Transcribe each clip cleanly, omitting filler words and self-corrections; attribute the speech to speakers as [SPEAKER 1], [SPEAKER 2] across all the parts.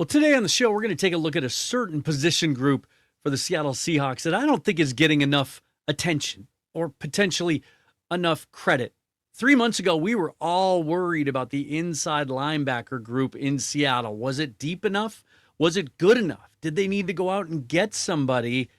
[SPEAKER 1] Well, today on the show, we're going to take a look at a certain position group for the Seattle Seahawks that I don't think is getting enough attention or potentially enough credit. 3 months ago, we were all worried about the inside linebacker group in Seattle. Was it deep enough? Was it good enough? Did they need to go out and get somebody?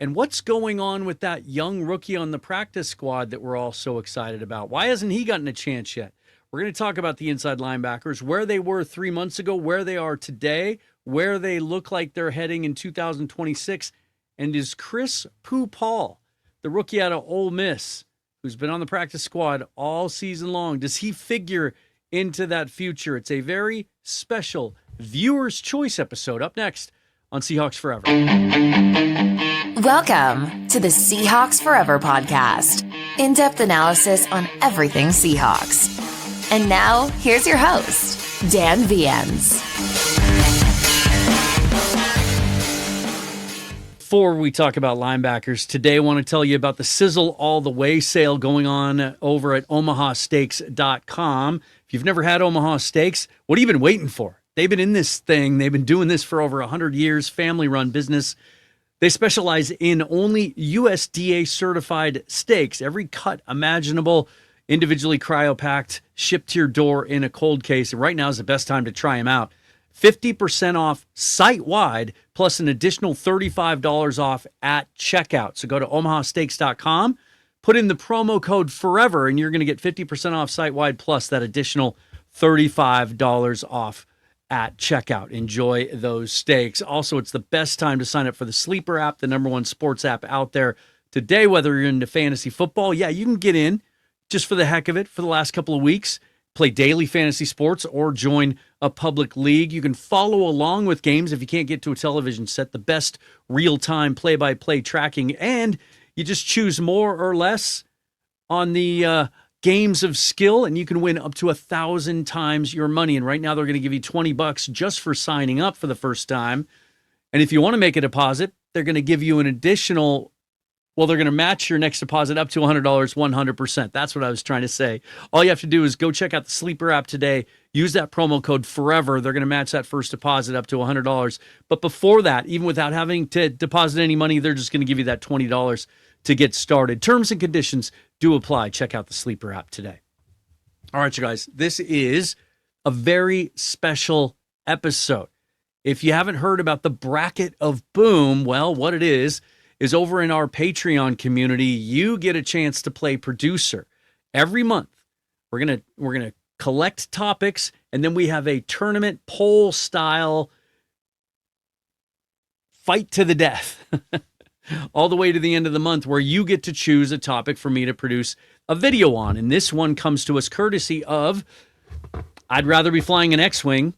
[SPEAKER 1] And what's going on with that young rookie on the practice squad that we're all so excited about? Why hasn't he gotten a chance yet? We're going to talk about the inside linebackers, where they were 3 months ago, where they are today, where they look like they're heading in 2026. And is Chris Pooh Paul, the rookie out of Ole Miss, who's been on the practice squad all season long, does he figure into that future? It's a very special viewer's choice episode up next on Seahawks Forever.
[SPEAKER 2] Welcome to the Seahawks Forever podcast. In-depth analysis on everything Seahawks. And now, here's your host, Dan Viens.
[SPEAKER 1] Before we talk about linebackers, today I want to tell you about the Sizzle All the Way sale going on over at omahasteaks.com. If you've never had Omaha Steaks, what have you been waiting for? They've been in this thing. They've been doing this for over 100 years, family-run business. They specialize in only USDA-certified steaks, every cut imaginable, individually cryopacked, shipped to your door in a cold case. And right now is the best time to try them out. 50% off site-wide, plus an additional $35 off at checkout. So go to omahasteaks.com, put in the promo code FOREVER, and you're going to get 50% off site-wide, plus that additional $35 off at checkout. Enjoy those steaks. Also, it's the best time to sign up for the Sleeper app, the number one sports app out there today, whether you're into fantasy football. Yeah, you can get in just for the heck of it for the last couple of weeks, play daily fantasy sports, or join a public league. You can follow along with games if you can't get to a television set, the best real-time play-by-play tracking, and you just choose more or less on the games of skill, and you can win up to 1,000 times your money. And right now they're going to give you $20 just for signing up for the first time. And if you want to make a deposit, they're going to give you an additional, well, they're going to match your next deposit up to $100, 100%. That's what I was trying to say. All you have to do is go check out the Sleeper app today. Use that promo code FOREVER. They're going to match that first deposit up to $100. But before that, even without having to deposit any money, they're just going to give you that $20 to get started. Terms and conditions do apply. Check out the Sleeper app today. All right, you guys, this is a very special episode. If you haven't heard about the Bracket of Boom, well, what it is over in our Patreon community. You get a chance to play producer every month. We're gonna collect topics, and then we have a tournament poll style fight to the death. All the way to the end of the month, where you get to choose a topic for me to produce a video on. And this one comes to us courtesy of I'd Rather Be Flying an X-Wing,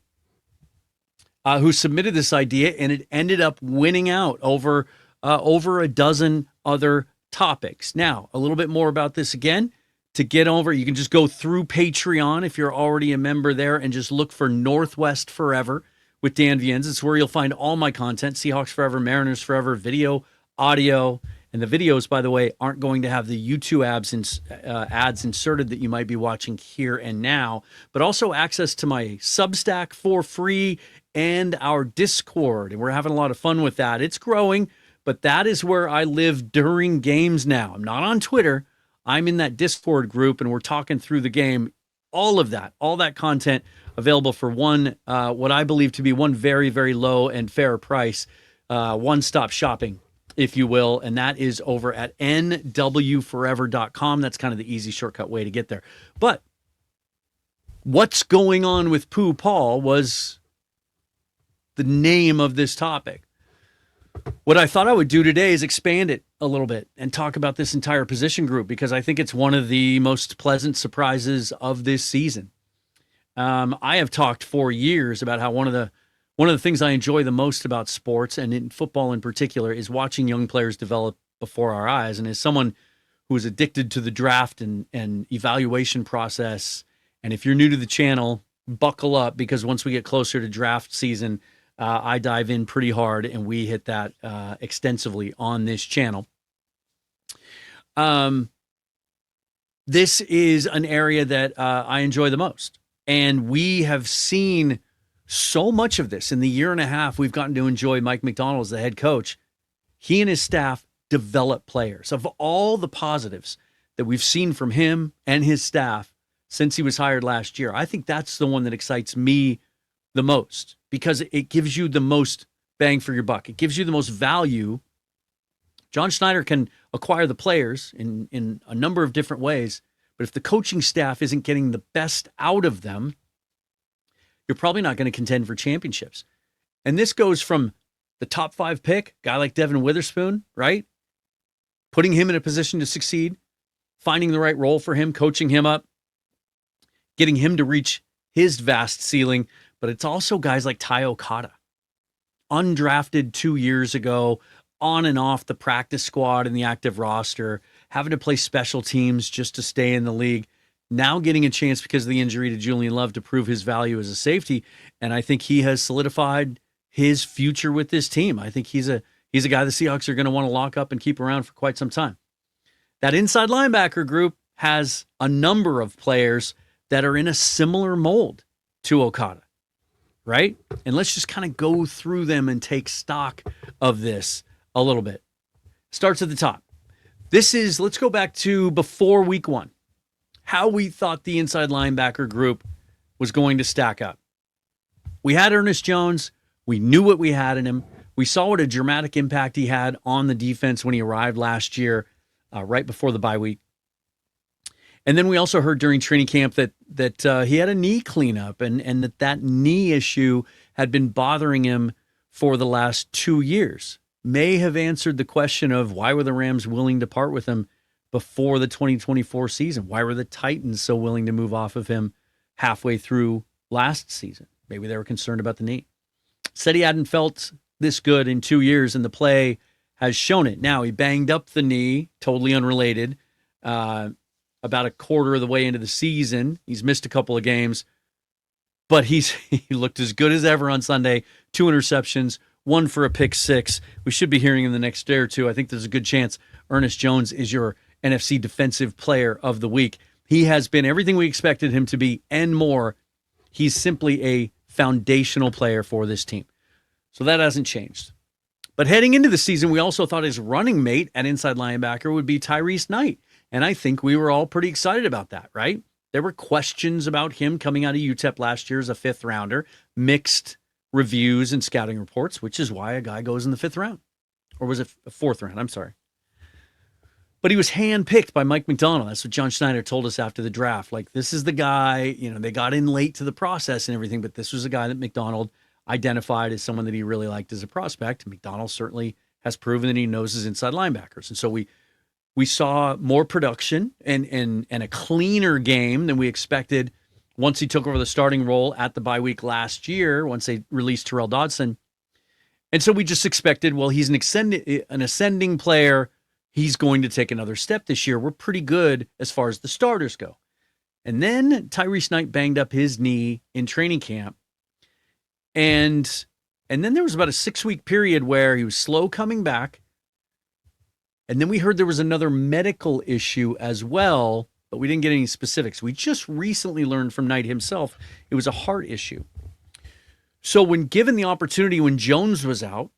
[SPEAKER 1] who submitted this idea, and it ended up winning out over a dozen other topics. Now, a little bit more about this again. To get over, you can just go through Patreon if you're already a member there and just look for Northwest Forever with Dan Viens. It's where you'll find all my content, Seahawks Forever, Mariners Forever, video, audio, and the videos, by the way, aren't going to have the YouTube ads inserted that you might be watching here and now, but also access to my Substack for free and our Discord, and we're having a lot of fun with that. It's growing, but that is where I live during games now. I'm not on Twitter. I'm in that Discord group, and we're talking through the game. All that content available for one, what I believe to be one very, very low and fair price, one-stop shopping, if you will, and that is over at nwforever.com. That's kind of the easy shortcut way to get there. But what's going on with Pooh Paul was the name of this topic. What I thought I would do today is expand it a little bit and talk about this entire position group, because I think it's one of the most pleasant surprises of this season. I have talked for years about how one of the things I enjoy the most about sports, and in football in particular, is watching young players develop before our eyes. And as someone who is addicted to the draft and evaluation process, and if you're new to the channel, buckle up, because once we get closer to draft season, I dive in pretty hard, and we hit that extensively on this channel. This is an area that I enjoy the most. And we have seen so much of this in the year and a half we've gotten to enjoy Mike Macdonald as the head coach, he and his staff develop players. Of all the positives that we've seen from him and his staff since he was hired last year, I think that's the one that excites me the most because it gives you the most bang for your buck. It gives you the most value. John Schneider can acquire the players in a number of different ways, but if the coaching staff isn't getting the best out of them, you're probably not going to contend for championships. And this goes from the top 5 pick, guy like Devin Witherspoon, right? Putting him in a position to succeed, finding the right role for him, coaching him up, getting him to reach his vast ceiling. But it's also guys like Ty Okada, undrafted 2 years ago, on and off the practice squad and the active roster, having to play special teams just to stay in the league. Now getting a chance because of the injury to Julian Love to prove his value as a safety. And I think he has solidified his future with this team. I think he's a guy the Seahawks are going to want to lock up and keep around for quite some time. That inside linebacker group has a number of players that are in a similar mold to Okada, right? And let's just kind of go through them and take stock of this a little bit. Starts at the top. Let's go back to before week 1. How we thought the inside linebacker group was going to stack up. We had Ernest Jones. We knew what we had in him. We saw what a dramatic impact he had on the defense when he arrived last year, right before the bye week. And then we also heard during training camp that he had a knee cleanup and that knee issue had been bothering him for the last 2 years. May have answered the question of why were the Rams willing to part with him before the 2024 season? Why were the Titans so willing to move off of him halfway through last season? Maybe they were concerned about the knee. Said he hadn't felt this good in 2 years, and the play has shown it. Now, he banged up the knee, totally unrelated, about a quarter of the way into the season. He's missed a couple of games, but he looked as good as ever on Sunday. 2 interceptions, 1 for a pick 6. We should be hearing in the next day or two. I think there's a good chance Ernest Jones is your NFC Defensive Player of the Week. He has been everything we expected him to be and more. He's simply a foundational player for this team. So that hasn't changed. But heading into the season, we also thought his running mate at inside linebacker would be Tyrice Knight. And I think we were all pretty excited about that, right? There were questions about him coming out of UTEP last year as a 5th rounder, mixed reviews and scouting reports, which is why a guy goes in the 5th round. Or was it a 4th round? I'm sorry. But he was handpicked by Mike Macdonald. That's what John Schneider told us after the draft. Like, this is the guy, they got in late to the process and everything, but this was a guy that Macdonald identified as someone that he really liked as a prospect. Macdonald certainly has proven that he knows his inside linebackers. And so we saw more production and a cleaner game than we expected once he took over the starting role at the bye week last year, once they released Terrell Dodson. And so we just expected, well, he's an ascending player. He's going to take another step this year. We're pretty good as far as the starters go. And then Tyrice Knight banged up his knee in training camp. And then there was about a 6-week period where he was slow coming back. And then we heard there was another medical issue as well, but we didn't get any specifics. We just recently learned from Knight himself it was a heart issue. So when given the opportunity when Jones was out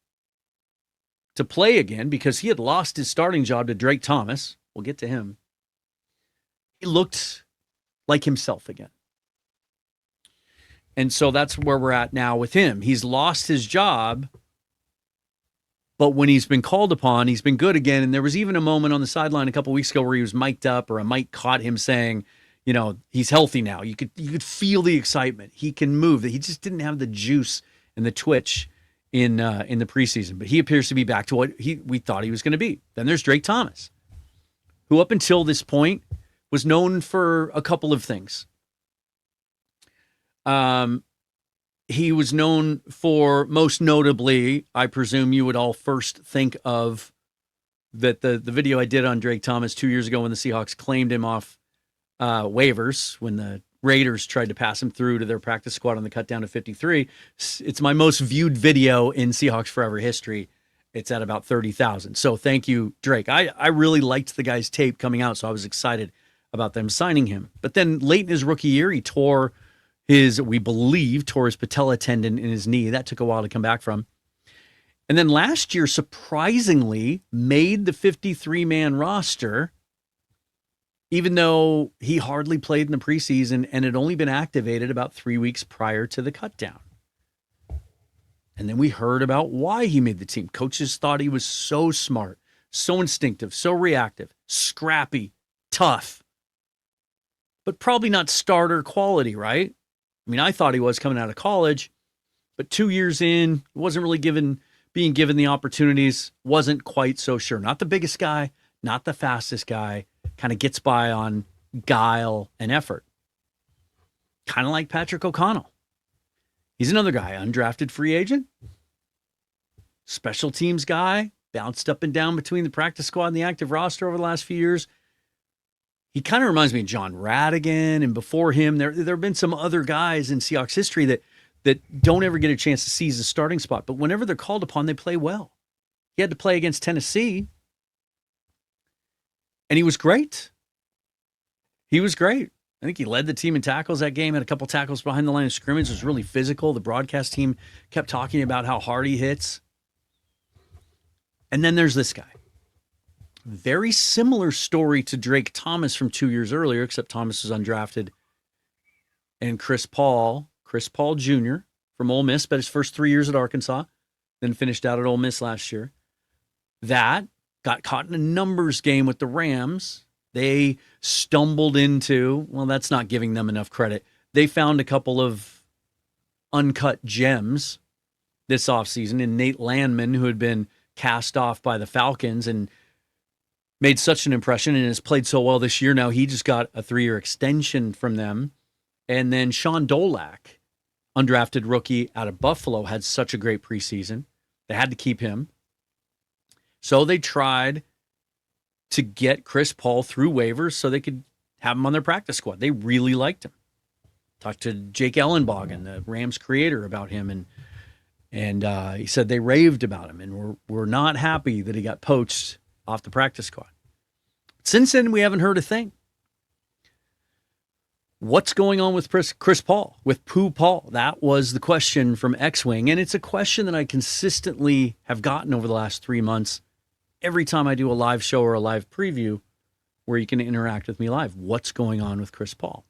[SPEAKER 1] to play again, because he had lost his starting job to Drake Thomas, we'll get to him, he looked like himself again. And so that's where we're at now with him. He's lost his job, but when he's been called upon, he's been good again. And there was even a moment on the sideline a couple weeks ago where he was mic'd up, or a mic caught him saying, he's healthy now. You could feel the excitement. He can move. He just didn't have the juice and the twitch in the preseason. But he appears to be back to what we thought he was going to be. Then there's Drake Thomas, who up until this point was known for a couple of things. He was known for, most notably, I presume you would all first think of that the video I did on Drake Thomas 2 years ago when the Seahawks claimed him off waivers when the Raiders tried to pass him through to their practice squad on the cut down to 53. It's my most viewed video in Seahawks Forever history. It's at about 30,000. So thank you, Drake. I really liked the guy's tape coming out, so I was excited about them signing him. But then late in his rookie year, he tore we believe, tore his patella tendon in his knee. That took a while to come back from. And then last year, surprisingly, made the 53-man roster, even though he hardly played in the preseason and had only been activated about 3 weeks prior to the cutdown. And then we heard about why he made the team. Coaches thought he was so smart, so instinctive, so reactive, scrappy, tough, but probably not starter quality, right? I mean, I thought he was coming out of college, but 2 years in, wasn't really being given the opportunities, wasn't quite so sure. Not the biggest guy, not the fastest guy, kind of gets by on guile and effort. Kind of like Patrick O'Connell. He's another guy, undrafted free agent, special teams guy, bounced up and down between the practice squad and the active roster over the last few years. He kind of reminds me of John Radigan, and before him, there have been some other guys in Seahawks history that don't ever get a chance to seize a starting spot, but whenever they're called upon, they play well. He had to play against Tennessee, and he was great. He was great. I think he led the team in tackles that game, had a couple tackles behind the line of scrimmage. It was really physical. The broadcast team kept talking about how hard he hits. And then there's this guy. Very similar story to Drake Thomas from 2 years earlier, except Thomas was undrafted. And Chris Paul Jr. from Ole Miss, spent his first 3 years at Arkansas, then finished out at Ole Miss last year. That got caught in a numbers game with the Rams. They stumbled into, well, that's not giving them enough credit. They found a couple of uncut gems this offseason in Nate Landman, who had been cast off by the Falcons and made such an impression and has played so well this year. Now he just got a 3-year extension from them. And then Sean Dolak, undrafted rookie out of Buffalo, had such a great preseason. They had to keep him. So they tried to get Chris Paul through waivers so they could have him on their practice squad. They really liked him. Talked to Jake Ellenbogen, the Rams creator, about him, and he said they raved about him and were not happy that he got poached off the practice squad. Since then, we haven't heard a thing. What's going on with Chris Paul, with Pooh Paul? That was the question from X-Wing, and it's a question that I consistently have gotten over the last 3 months every time I do a live show or a live preview where you can interact with me live. What's going on with Chris Paul?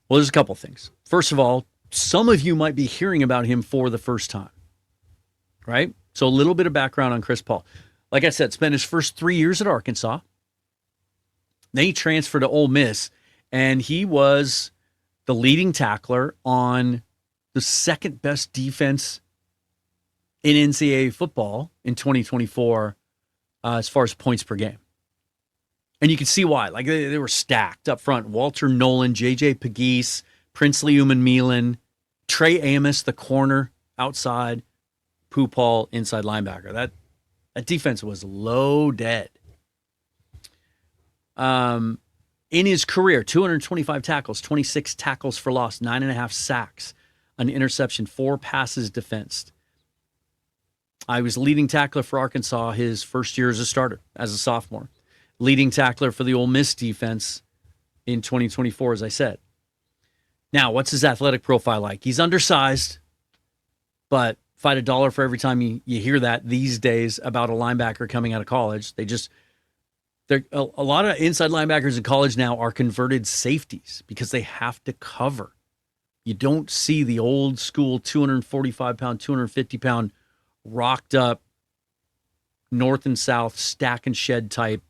[SPEAKER 1] Well, there's a couple things. First of all, some of you might be hearing about him for the first time, right? So a little bit of background on Chris Paul. Like I said, spent his first 3 years at Arkansas. Then he transferred to Ole Miss, and he was the leading tackler on the second best defense in NCAA football in 2024 as far as points per game. And you can see why. Like they were stacked up front. Walter Nolan, J.J. Pegues, Princely Umanmielen, Trey Amos, the corner outside, Pooh Paul, inside linebacker. That defense was loaded. In his career, 225 tackles, 26 tackles for loss, 9.5 sacks, an interception, 4 passes defensed. I was leading tackler for Arkansas his first year as a starter, as a sophomore. Leading tackler for the Ole Miss defense in 2024, as I said. Now, what's his athletic profile like? He's undersized, but fight $1 for every time you hear that these days about a linebacker coming out of college. A lot of inside linebackers in college now are converted safeties because they have to cover. You don't see the old school 245-pound, 250-pound rocked up north and south stack and shed type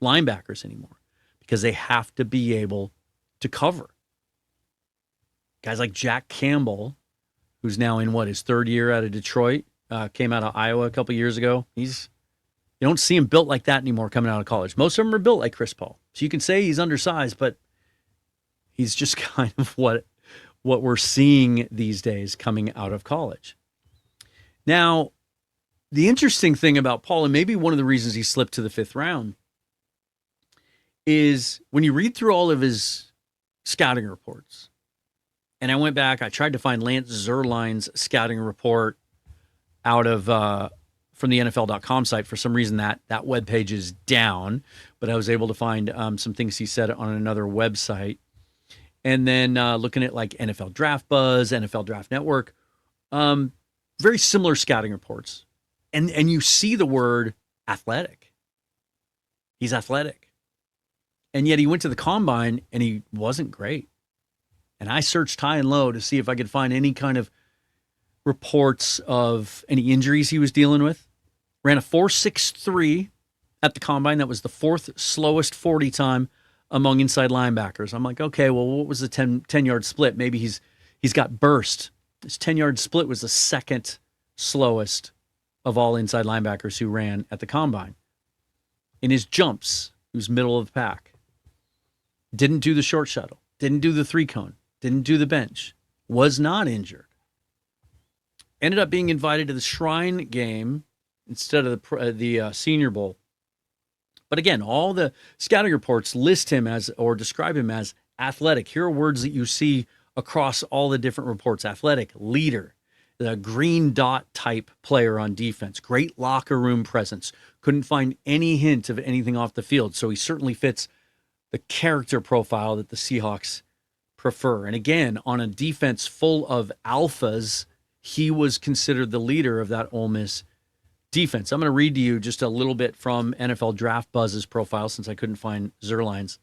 [SPEAKER 1] linebackers anymore because they have to be able to cover. Guys like Jack Campbell, who's now in his third year out of Detroit, came out of Iowa a couple years ago. You don't see him built like that anymore coming out of college. Most of them are built like Chris Paul. So you can say he's undersized, but he's just kind of what we're seeing these days coming out of college. Now, the interesting thing about Paul, and maybe one of the reasons he slipped to the 5th round, is when you read through all of his scouting reports, and I went back, I tried to find Lance Zierlein's scouting report out of from the NFL.com site. For some reason, that webpage is down, but I was able to find some things he said on another website. And then looking at like NFL Draft Buzz, NFL Draft Network, very similar scouting reports. And you see the word athletic. He's athletic. And yet he went to the combine and he wasn't great. And I searched high and low to see if I could find any kind of reports of any injuries he was dealing with. Ran a 4.63 at the combine. That was the fourth slowest 40 time among inside linebackers. I'm like, okay, well, what was the 10-yard split? Maybe he's got burst. His 10-yard split was the second slowest of all inside linebackers who ran at the combine. In his jumps, he was middle of the pack. Didn't do the short shuttle. Didn't do the 3-cone. Didn't do the bench. Was not injured. Ended up being invited to the Shrine game instead of the Senior Bowl. But again, all the scouting reports list him as, or describe him as, athletic. Here are words that you see across all the different reports. Athletic, leader, the green dot type player on defense, great locker room presence. Couldn't find any hint of anything off the field. So he certainly fits the character profile that the Seahawks prefer. And again, on a defense full of alphas, he was considered the leader of that Ole Miss defense. I'm going to read to you just a little bit from NFL Draft Buzz's profile since I couldn't find Zerline's.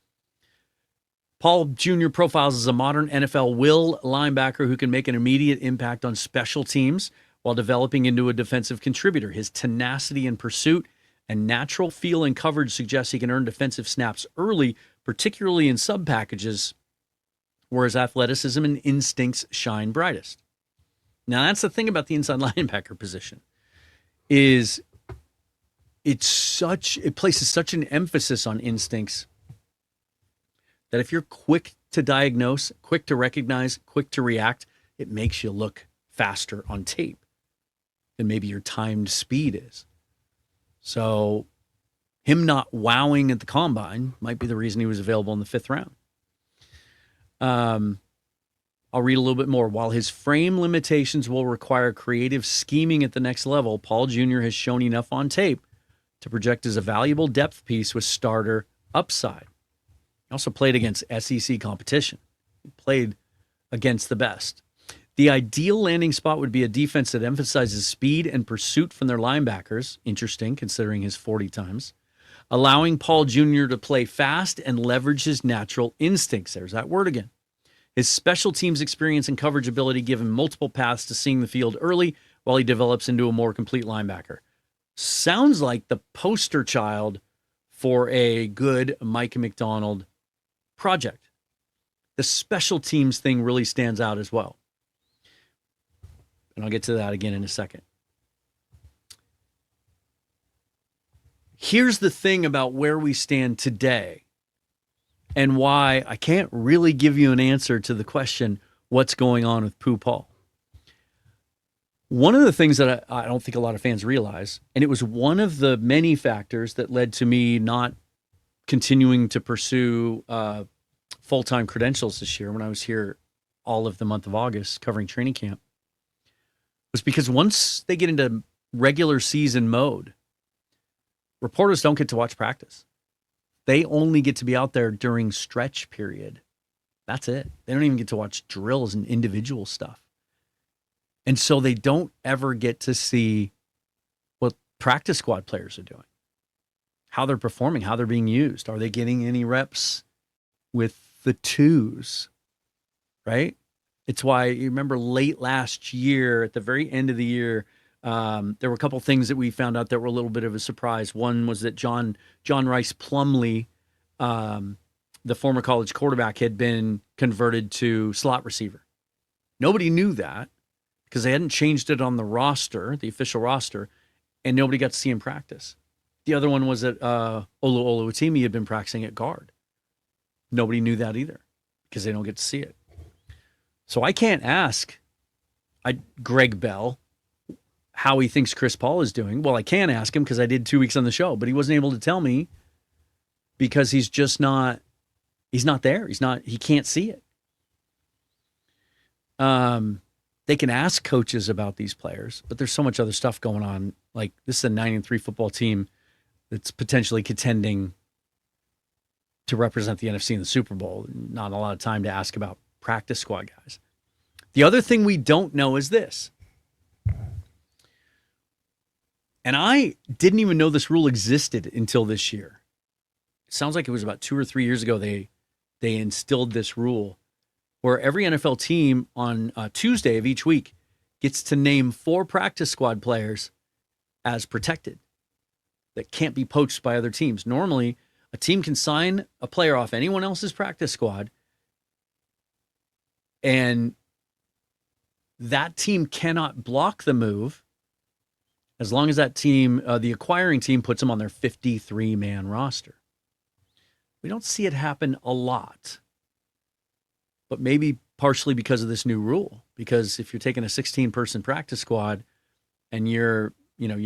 [SPEAKER 1] Paul Jr. profiles as a modern NFL will linebacker who can make an immediate impact on special teams while developing into a defensive contributor. His tenacity in pursuit and natural feel and coverage suggests he can earn defensive snaps early, particularly in sub packages, where his athleticism and instincts shine brightest. Now, that's the thing about the inside linebacker position, is it places such an emphasis on instincts that if you're quick to diagnose, quick to recognize, quick to react, it makes you look faster on tape than maybe your timed speed is. So him not wowing at the combine might be the reason he was available in the 5th round. I'll read a little bit more. While his frame limitations will require creative scheming at the next level, Paul Jr. has shown enough on tape to project as a valuable depth piece with starter upside. He also played against SEC competition. He played against the best. The ideal landing spot would be a defense that emphasizes speed and pursuit from their linebackers. Interesting, considering his 40 times. Allowing Paul Jr. to play fast and leverage his natural instincts. There's that word again. His special teams experience and coverage ability give him multiple paths to seeing the field early while he develops into a more complete linebacker. Sounds like the poster child for a good Mike McDonald project. The special teams thing really stands out as well. And I'll get to that again in a second. Here's the thing about where we stand today and why I can't really give you an answer to the question, what's going on with Pooh Paul? One of the things that I don't think a lot of fans realize, and it was one of the many factors that led to me not continuing to pursue full-time credentials this year when I was here all of the month of August covering training camp, was because once they get into regular season mode, reporters don't get to watch practice. They only get to be out there during stretch period. That's it. They don't even get to watch drills and individual stuff. And so they don't ever get to see what practice squad players are doing, how they're performing, how they're being used. Are they getting any reps with the twos, right? It's why you remember late last year, at the very end of the year, there were a couple things that we found out that were a little bit of a surprise. One was that John Rice Plumlee, the former college quarterback, had been converted to slot receiver. Nobody knew that because they hadn't changed it on the roster, the official roster, and nobody got to see him practice. The other one was that Olu Oluwatimi had been practicing at guard. Nobody knew that either because they don't get to see it. So I can't ask Greg Bell how he thinks Chris Paul is doing. Well, I can ask him because I did 2 weeks on the show, but he wasn't able to tell me because he's not there. He can't see it. They can ask coaches about these players, but there's so much other stuff going on. Like, this is a 9-3 football team that's potentially contending to represent the NFC in the Super Bowl. Not a lot of time to ask about practice squad guys. The other thing we don't know is this. And I didn't even know this rule existed until this year. It sounds like it was about 2 or 3 years ago they instilled this rule where every NFL team on Tuesday of each week gets to name 4 practice squad players as protected that can't be poached by other teams. Normally, a team can sign a player off anyone else's practice squad, and that team cannot block the move as long as that team, the acquiring team, puts them on their 53-man roster. We don't see it happen a lot, but maybe partially because of this new rule. Because if you're taking a 16-person practice squad and you're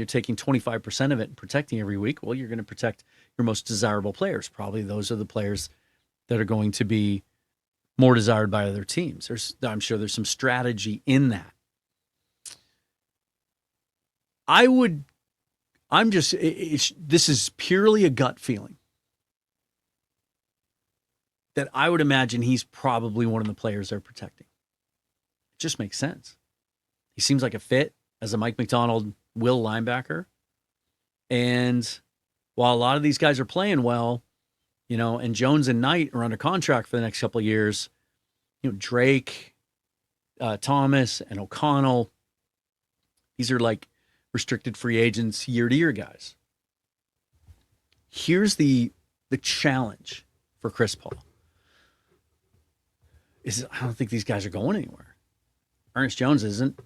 [SPEAKER 1] taking 25% of it and protecting every week, well, you're going to protect your most desirable players. Probably those are the players that are going to be more desired by other teams. I'm sure there's some strategy in that. This is purely a gut feeling that I would imagine he's probably one of the players they're protecting. It just makes sense. He seems like a fit as a Mike McDonald will linebacker. And while a lot of these guys are playing well, and Jones and Knight are under contract for the next couple of years, Drake, Thomas, and O'Connell, these are like restricted free agents, year-to-year guys. Here's the challenge for Chris Paul. I don't think these guys are going anywhere. Ernest Jones isn't.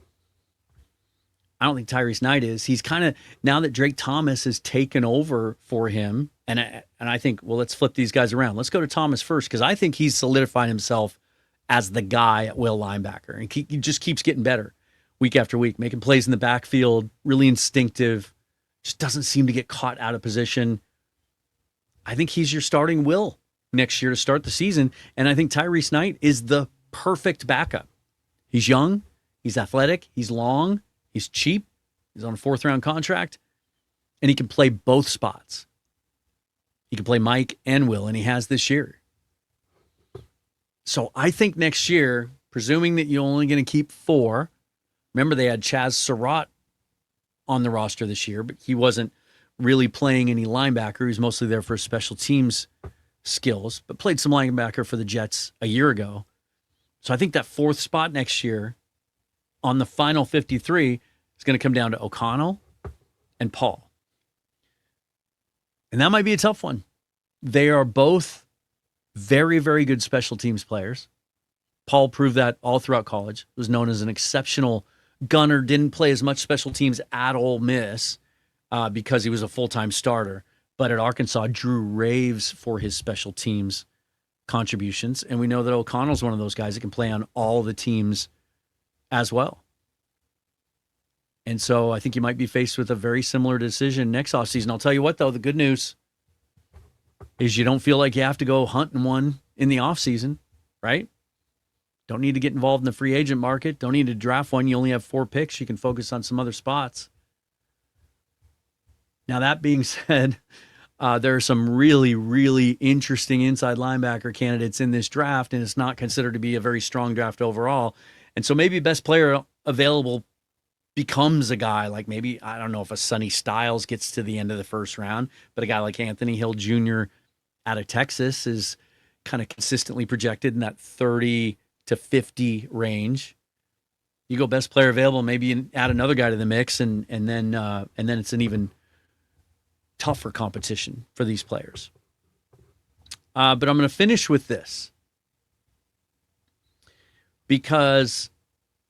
[SPEAKER 1] I don't think Tyrice Knight is. He's kind of, now that Drake Thomas has taken over for him, and I think, well, let's flip these guys around. Let's go to Thomas first, because I think he's solidified himself as the guy at will linebacker. And he just keeps getting better week after week, making plays in the backfield, really instinctive, just doesn't seem to get caught out of position. I think he's your starting will next year to start the season, and I think Tyrice Knight is the perfect backup. He's young, he's athletic, he's long, he's cheap, he's on a 4th-round contract, and he can play both spots. He can play Mike and Will, and he has this year. So I think next year, presuming that you're only going to keep 4, remember they had Chaz Surratt on the roster this year, but he wasn't really playing any linebacker. He was mostly there for his special teams skills, but played some linebacker for the Jets a year ago. So I think that 4th spot next year on the final 53 is going to come down to O'Connell and Paul. And that might be a tough one. They are both very, very good special teams players. Paul proved that all throughout college. Was known as an exceptional gunner, didn't play as much special teams at Ole Miss because he was a full-time starter. But at Arkansas, drew raves for his special teams contributions. And we know that O'Connell's one of those guys that can play on all the teams as well. And so I think you might be faced with a very similar decision next offseason. I'll tell you what, though, the good news is you don't feel like you have to go hunting one in the offseason, right? Don't need to get involved in the free agent market. Don't need to draft one. You only have 4 picks. You can focus on some other spots. Now, that being said, there are some really, really interesting inside linebacker candidates in this draft, and it's not considered to be a very strong draft overall. And so maybe best player available becomes a guy like maybe, I don't know if a Sonny Styles gets to the end of the 1st round, but a guy like Anthony Hill Jr. out of Texas is kind of consistently projected in that 30 to 50 range. You go best player available, maybe you add another guy to the mix, and then it's an even tougher competition for these players. But I'm going to finish with this because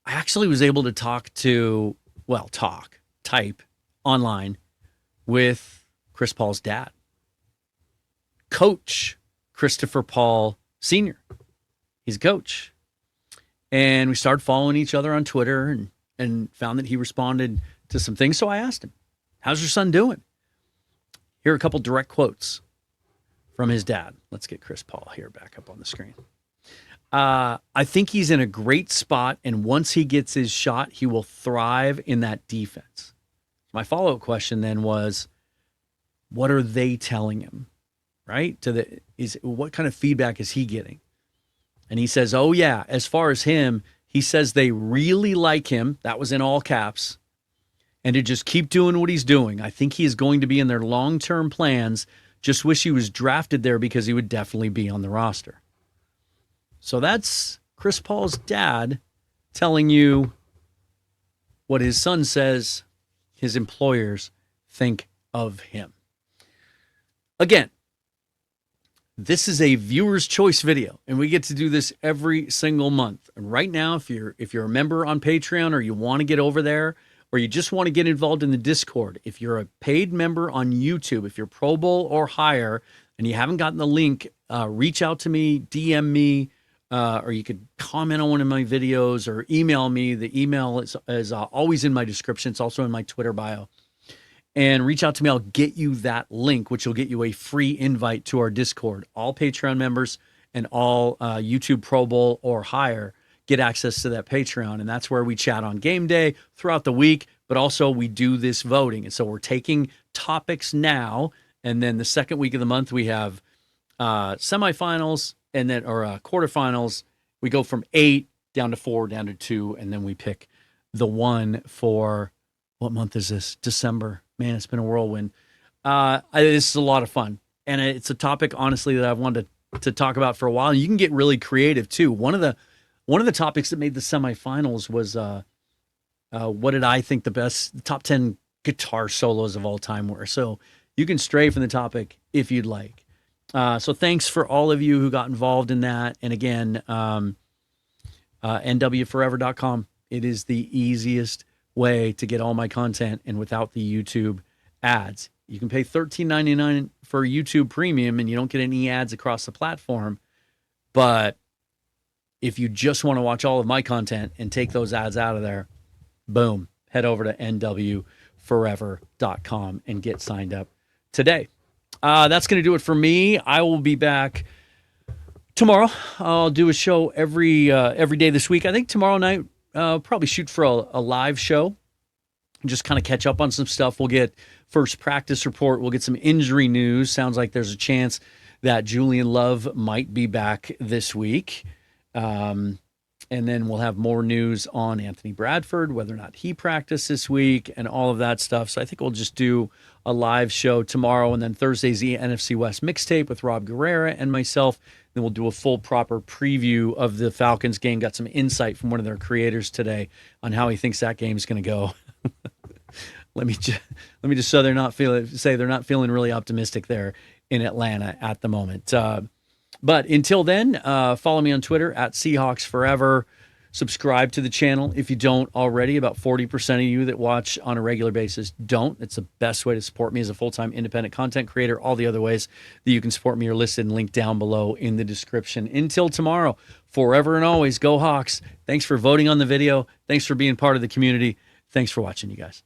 [SPEAKER 1] I actually was able to type online with Chris Paul's dad, Coach Christopher Paul Sr. He's a coach. And we started following each other on Twitter and found that he responded to some things. So I asked him, how's your son doing? Here are a couple direct quotes from his dad. Let's get Chris Paul here back up on the screen. I think he's in a great spot, and once he gets his shot, he will thrive in that defense. My follow-up question then was, what are they telling him? right? What kind of feedback is he getting? And he says, oh yeah, as far as him, he says they really like him. That was in all caps. And to just keep doing what he's doing. I think he is going to be in their long-term plans. Just wish he was drafted there because he would definitely be on the roster. So that's Chris Paul's dad telling you what his son says his employers think of him. Again, this is a viewer's choice video, and we get to do this every single month. And right now, if you're a member on Patreon, or you want to get over there, or you just want to get involved in the Discord, if you're a paid member on YouTube, if you're Pro Bowl or higher, and you haven't gotten the link, reach out to me, DM me, or you could comment on one of my videos or email me. The email is always in my description. It's also in my Twitter bio. And reach out to me. I'll get you that link, which will get you a free invite to our Discord. All Patreon members and all YouTube Pro Bowl or higher get access to that Patreon. And that's where we chat on game day throughout the week. But also we do this voting. And so we're taking topics now. And then the second week of the month, we have semifinals and then quarterfinals. We go from 8 down to 4, down to 2. And then we pick the one for, what month is this? December. Man, it's been a whirlwind. This is a lot of fun. And it's a topic, honestly, that I've wanted to talk about for a while. And you can get really creative, too. One of the topics that made the semifinals was what did I think the top 10 guitar solos of all time were. So you can stray from the topic if you'd like. So thanks for all of you who got involved in that. And again, nwforever.com. It is the easiest way to get all my content and without the YouTube ads. You can pay $13.99 for YouTube Premium and you don't get any ads across the platform. But if you just want to watch all of my content and take those ads out of there, boom, head over to nwforever.com and get signed up today. That's going to do it for me. I will be back tomorrow. I'll do a show every day this week. I think tomorrow night, probably shoot for a live show. Just kind of catch up on some stuff. We'll get first practice report. We'll get some injury news. Sounds like there's a chance that Julian Love might be back this week. And then we'll have more news on Anthony Bradford, whether or not he practiced this week and all of that stuff. So I think we'll just do a live show tomorrow. And then Thursday's the NFC West mixtape with Rob Guerrera and myself. Then we'll do a full proper preview of the Falcons game. Got some insight from one of their creators today on how he thinks that game's going to go. Let me just say they're not feeling really optimistic there in Atlanta at the moment. But until then, follow me on Twitter at Seahawks Forever. Subscribe to the channel if you don't already. About 40% of you that watch on a regular basis don't. It's the best way to support me as a full-time independent content creator. All the other ways that you can support me are listed and linked down below in the description. Until tomorrow, forever and always, go Hawks. Thanks for voting on the video. Thanks for being part of the community. Thanks for watching, you guys.